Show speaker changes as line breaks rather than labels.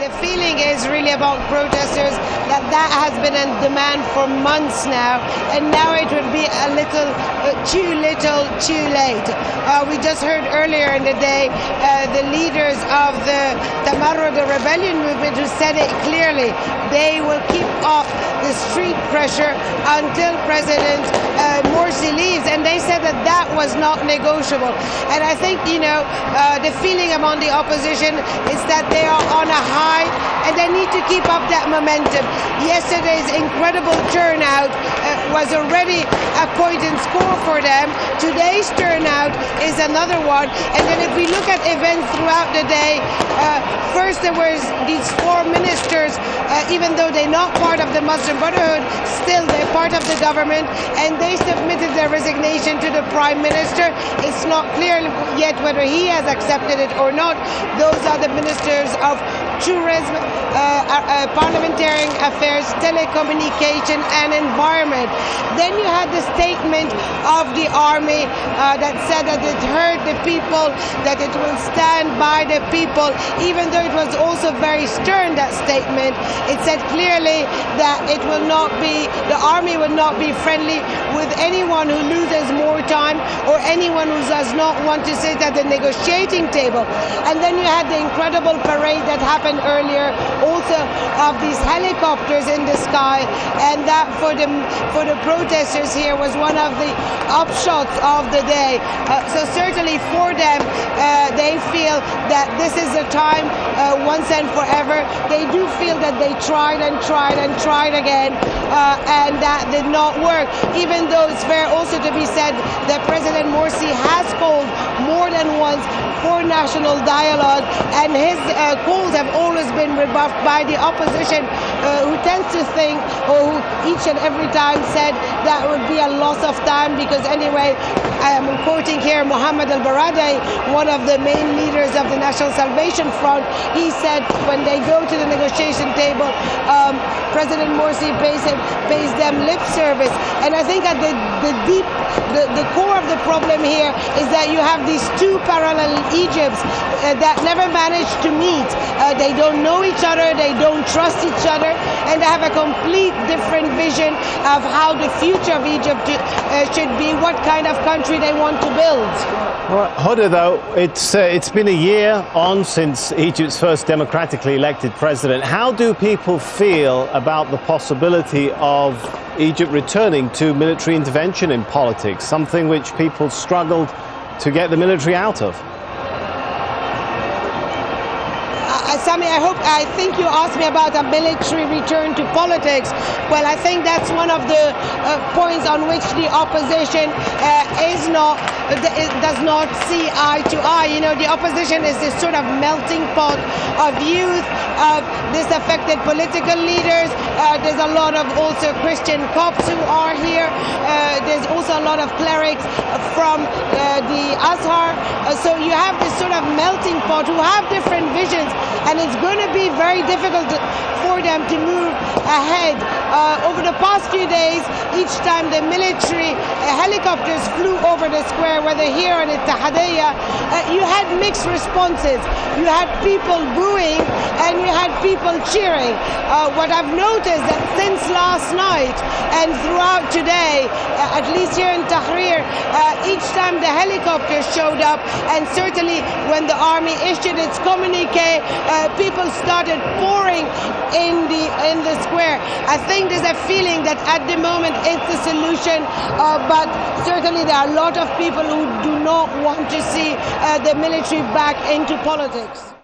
The feeling is really about protesters that has been in demand for months now, and now it would be a little too late. We just heard earlier in the day the leaders of the Tamarrud, the rebellion movement, who said it clearly. They will keep up the street pressure until President Morsi leaves, and they said that was not negotiable. And I think, the feeling among the opposition is that they are on a high and they need to keep up that momentum. Yesterday's incredible turnout was already a point and score for them. Today's turnout is another one. And then if we look at events throughout the day, first there was these 4 ministers, even though they're not part of the Muslim Brotherhood, still they're part of the government, and they submitted their resignation to the Prime Minister. It's not clear yet whether he has accepted it or not. Those are the ministers of tourism, parliamentary affairs, telecommunication and environment. Then you had the statement of the army that said that it heard the people, that it will stand by the people, even though it was also very stern, that statement. It said clearly that the army will not be friendly with anyone who loses more time or anyone who does not want to sit at the negotiating table. And then you had the incredible parade that happened earlier, also of these helicopters in the sky, and that for the protesters here was one of the upshots of the day. So certainly for them, they feel that this is a time once and forever. They do feel that they tried and tried and tried again, and that did not work, even though it's fair also to be said that President Morsi has called more than once for national dialogue, and his calls have always been rebuffed by the opposition, who tends to think, or who each and every time said that would be a loss of time, because anyway, I am quoting here Mohammed al-Baradei, one of the main leaders of the National Salvation Front. He said when they go to the negotiation table, President Morsi pays them lip service. And I think at the core of the problem here is that you have these two parallel Egypts that never managed to meet. They don't know each other, they don't trust each other, and they have a complete different vision of how the future of Egypt should be, what kind of country they want to build.
Well, Hoda, though, it's been a year on since Egypt's first democratically elected president. How do people feel about the possibility of Egypt returning to military intervention in politics, something which people struggled to get the military out of?
Sami, I think you asked me about a military return to politics. Well, I think that's one of the points on which the opposition does not see eye to eye. The opposition is this sort of melting pot of youth, of disaffected political leaders. There's a lot of also Christian Copts who are here. There's also a lot of clerics from the Azhar. So you have this sort of melting pot who have different visions, and it's going to be very difficult for them to move ahead. Over the past few days, each time the military helicopters flew over the square, whether here or in Tahrir, you had mixed responses. You had people booing and you had people cheering. What I've noticed that since last night and throughout today, at least here in Tahrir, each time the helicopters showed up, and certainly when the army issued its communique, people started pouring in the square. I think there's a feeling that at the moment it's the solution, but certainly there are a lot of people who do not want to see the military back into politics.